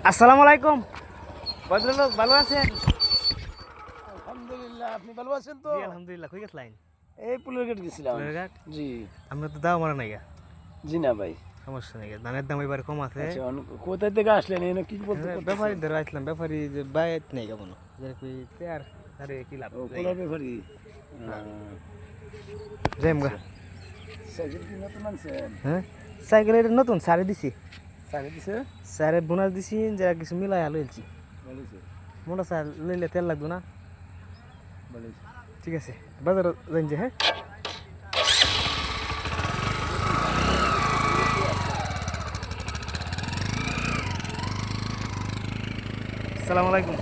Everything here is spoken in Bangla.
আসসালামু আলাইকুম ভদ্রলোক, ভালো আছেন? আলহামদুলিল্লাহ, আপনি ভালো আছেন তো? জি আলহামদুলিল্লাহ। কই গেছলেন? এই পুলের গেট গেছিলাম। ফুলের ঘাট। জি। আমরা তো দাও মারা নাই গা। জি না ভাই। সমস্যা নাই গা, ধানের দাম এবার কম আছে। আচ্ছা, কোথায় থেকে আসলেন? এনে কি বলতে করতেছেন? ব্যাপারী ধরে আসলাম, ব্যাপারী যে বাইত নেই গা কোনো যে কই তে আর আরে কি লাভ ও কোলা ব্যাপারি। যাইম গা। সাইকেল কি নতুন আনছেন? হ্যাঁ, সাইকেল এটা নতুন সারে দিছি, সাইকেল দিছে? সারে বোনাস দিছি, যে কিছু মিলাই আলো এলছি। বলেছে। মোটা সার লইলে তেল লাগবে না। বলেছে। ঠিক আছে, বাজার যাইন যে। হ্যাঁ, আসসালামু আলাইকুম।